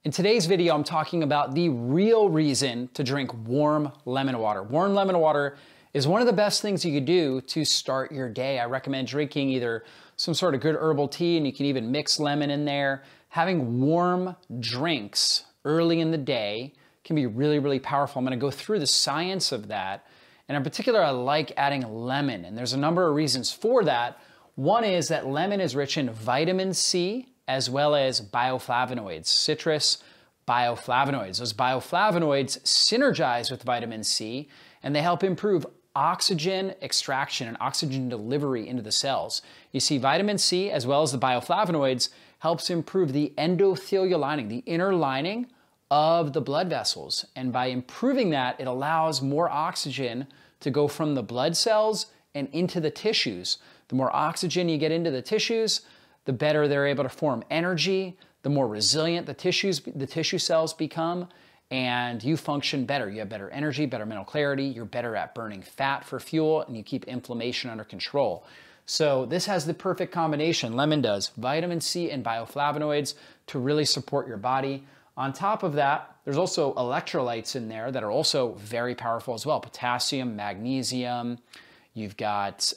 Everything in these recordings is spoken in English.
In today's video, I'm talking about the real reason to drink warm lemon water. Warm lemon water is one of the best things you could do to start your day. I recommend drinking either some sort of good herbal tea, and you can even mix lemon in there. Having warm drinks early in the day can be really, really powerful. I'm gonna go through the science of that. And in particular, I like adding lemon, and there's a number of reasons for that. One is that lemon is rich in vitamin C, as well as bioflavonoids, citrus bioflavonoids. Those bioflavonoids synergize with vitamin C, and they help improve oxygen extraction and oxygen delivery into the cells. You see, vitamin C, as well as the bioflavonoids, helps improve the endothelial lining, the inner lining of the blood vessels. And by improving that, it allows more oxygen to go from the blood cells and into the tissues. The more oxygen you get into the tissues, the better they're able to form energy, the more resilient the tissue cells become, and you function better. You have better energy, better mental clarity, you're better at burning fat for fuel, and you keep inflammation under control. So this has the perfect combination, lemon does, vitamin C and bioflavonoids to really support your body. On top of that, there's also electrolytes in there that are also very powerful as well. Potassium, magnesium, you've got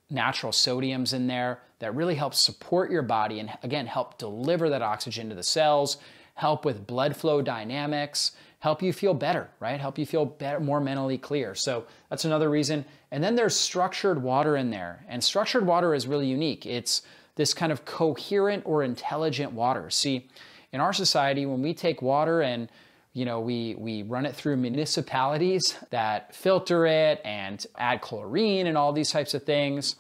natural sodiums in there that really help support your body and again, help deliver that oxygen to the cells, help with blood flow dynamics, help you feel better, right? Help you feel better, more mentally clear. So that's another reason. And then there's structured water in there. And structured water is really unique. It's this kind of coherent or intelligent water. See, in our society, when we take water and we run it through municipalities that filter it and add chlorine and all these types of things,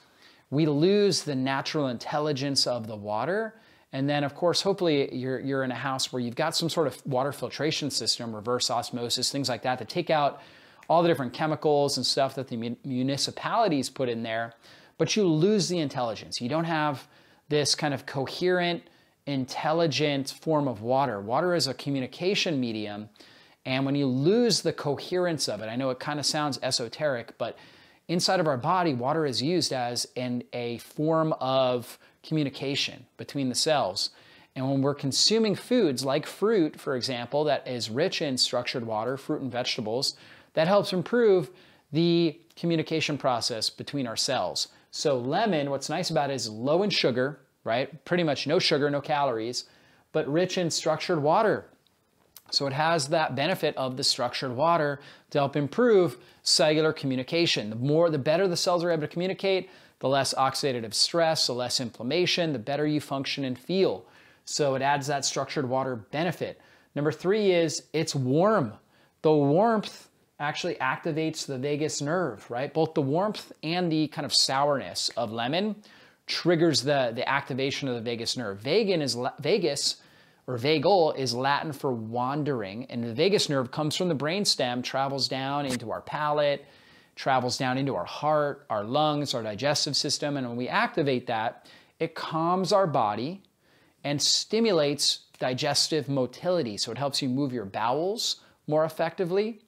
we lose the natural intelligence of the water. And then, of course, hopefully you're in a house where you've got some sort of water filtration system, reverse osmosis, things like that, to take out all the different chemicals and stuff that the municipalities put in there, but you lose the intelligence. You don't have this kind of coherent, intelligent form of water. Water is a communication medium, and when you lose the coherence of it, I know it kind of sounds esoteric, but inside of our body, water is used as a form of communication between the cells. And when we're consuming foods like fruit, for example, that is rich in structured water, fruit and vegetables, that helps improve the communication process between our cells. So lemon, what's nice about it is low in sugar, right? Pretty much no sugar, no calories, but rich in structured water. So it has that benefit of the structured water to help improve cellular communication. The better the cells are able to communicate, the less oxidative stress, the less inflammation, the better you function and feel. So it adds that structured water benefit. Number 3 is it's warm. The warmth actually activates the vagus nerve, right? Both the warmth and the kind of sourness of lemon triggers the activation of the vagus nerve. Vagal is Latin for wandering, and the vagus nerve comes from the brainstem, travels down into our palate, travels down into our heart, our lungs, our digestive system, and when we activate that, it calms our body and stimulates digestive motility. So it helps you move your bowels more effectively.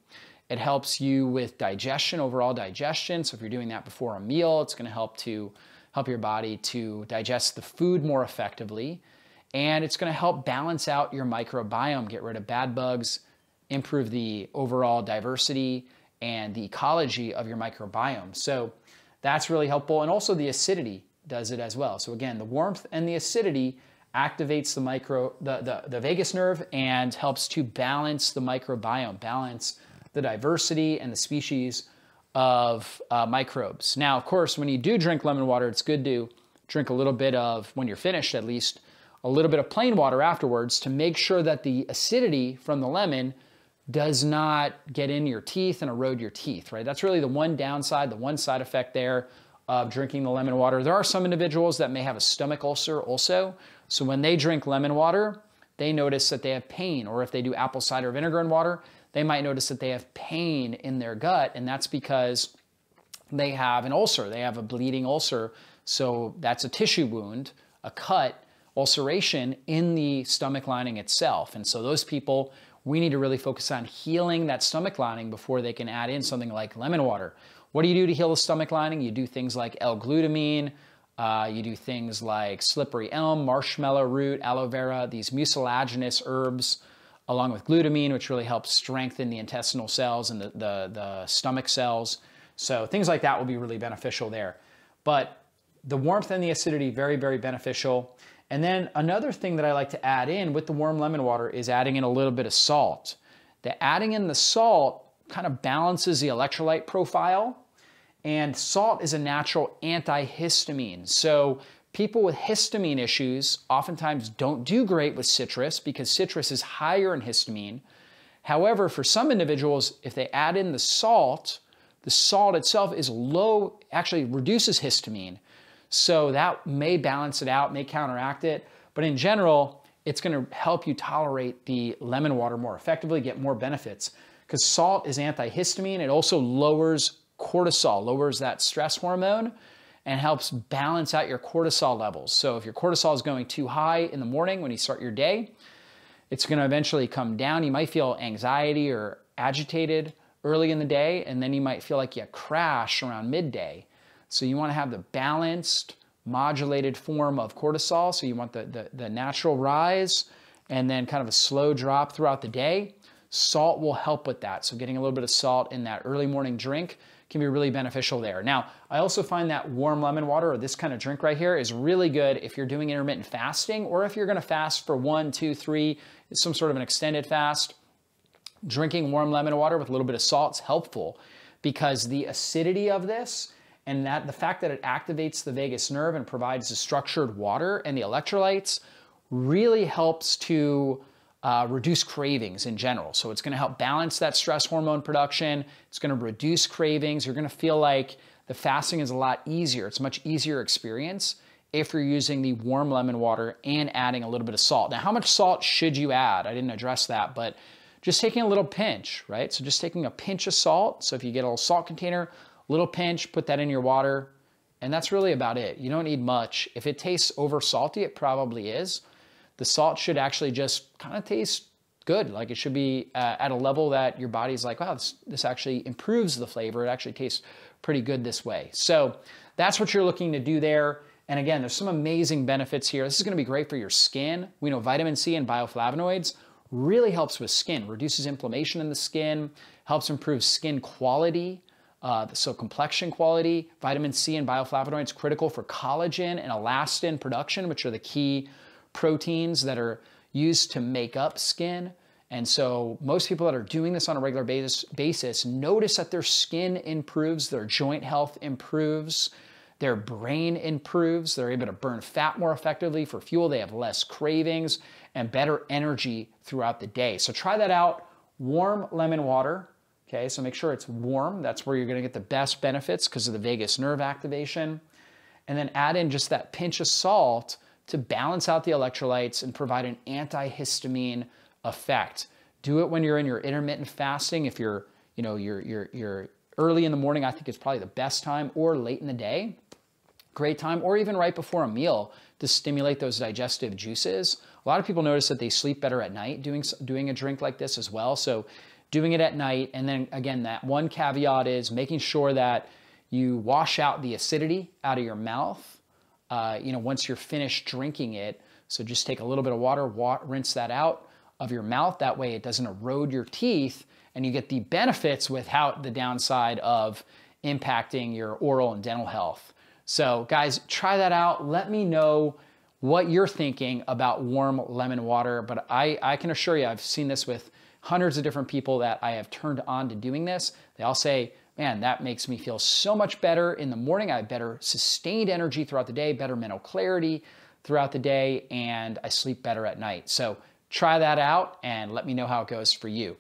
It helps you with digestion, overall digestion. So if you're doing that before a meal, it's going to help your body to digest the food more effectively. And it's going to help balance out your microbiome, get rid of bad bugs, improve the overall diversity and the ecology of your microbiome. So that's really helpful. And also the acidity does it as well. So again, the warmth and the acidity activates the vagus nerve and helps to balance the microbiome, balance the diversity and the species of microbes. Now, of course, when you do drink lemon water, it's good to drink a little bit of, when you're finished at least, a little bit of plain water afterwards to make sure that the acidity from the lemon does not get in your teeth and erode your teeth, right? That's really the one downside, the one side effect there of drinking the lemon water. There are some individuals that may have a stomach ulcer also. So when they drink lemon water, they notice that they have pain, or if they do apple cider vinegar and water, they might notice that they have pain in their gut, and that's because they have an ulcer. They have a bleeding ulcer. So that's a tissue wound, a cut, ulceration in the stomach lining itself. And so those people, we need to really focus on healing that stomach lining before they can add in something like lemon water. What do you do to heal the stomach lining? You do things like L-glutamine, You do things like slippery elm, marshmallow root, aloe vera, these mucilaginous herbs, along with glutamine, which really helps strengthen the intestinal cells and the stomach cells. So things like that will be really beneficial there. But the warmth and the acidity, very, very beneficial. And then another thing that I like to add in with the warm lemon water is adding in a little bit of salt. Adding in the salt kind of balances the electrolyte profile. And salt is a natural anti-histamine. So people with histamine issues oftentimes don't do great with citrus because citrus is higher in histamine. However, for some individuals, if they add in the salt itself is low, actually reduces histamine. So that may balance it out, may counteract it. But in general, it's going to help you tolerate the lemon water more effectively, get more benefits. Because salt is antihistamine. It also lowers cortisol, lowers that stress hormone, and helps balance out your cortisol levels. So if your cortisol is going too high in the morning when you start your day, it's going to eventually come down. You might feel anxiety or agitated early in the day, and then you might feel like you crash around midday. So you want to have the balanced, modulated form of cortisol. So you want the natural rise and then kind of a slow drop throughout the day. Salt will help with that. So getting a little bit of salt in that early morning drink can be really beneficial there. Now, I also find that warm lemon water or this kind of drink right here is really good if you're doing intermittent fasting or if you're going to fast for 1, 2, 3, some sort of an extended fast. Drinking warm lemon water with a little bit of salt is helpful because the acidity of this and the fact that it activates the vagus nerve and provides the structured water and the electrolytes really helps to reduce cravings in general. So it's going to help balance that stress hormone production. It's going to reduce cravings. You're going to feel like the fasting is a lot easier. It's a much easier experience if you're using the warm lemon water and adding a little bit of salt. Now, how much salt should you add? I didn't address that, but just taking a little pinch, right? So just taking a pinch of salt. So if you get a little salt container, little pinch, put that in your water, and that's really about it. You don't need much. If it tastes over salty, it probably is. The salt should actually just kind of taste good. Like it should be at a level that your body's like, wow, this actually improves the flavor. It actually tastes pretty good this way. So that's what you're looking to do there. And again, there's some amazing benefits here. This is going to be great for your skin. We know vitamin C and bioflavonoids really helps with skin, reduces inflammation in the skin, helps improve skin quality, so complexion quality. Vitamin C and bioflavonoids critical for collagen and elastin production, which are the key proteins that are used to make up skin. And so most people that are doing this on a regular basis notice that their skin improves, their joint health improves, their brain improves, they're able to burn fat more effectively for fuel, they have less cravings and better energy throughout the day. So try that out, warm lemon water. Okay, so make sure it's warm. That's where you're gonna get the best benefits because of the vagus nerve activation. And then add in just that pinch of salt to balance out the electrolytes and provide an antihistamine effect. Do it when you're in your intermittent fasting. If you're early in the morning, I think it's probably the best time, or late in the day, great time, or even right before a meal to stimulate those digestive juices. A lot of people notice that they sleep better at night doing a drink like this as well. So doing it at night, and then again, that one caveat is making sure that you wash out the acidity out of your mouth once you're finished drinking it. So just take a little bit of water, rinse that out of your mouth. That way it doesn't erode your teeth and you get the benefits without the downside of impacting your oral and dental health. So guys, try that out. Let me know what you're thinking about warm lemon water. But I can assure you, I've seen this with hundreds of different people that I have turned on to doing this. They all say, man, that makes me feel so much better in the morning. I have better sustained energy throughout the day, better mental clarity throughout the day, and I sleep better at night. So try that out and let me know how it goes for you.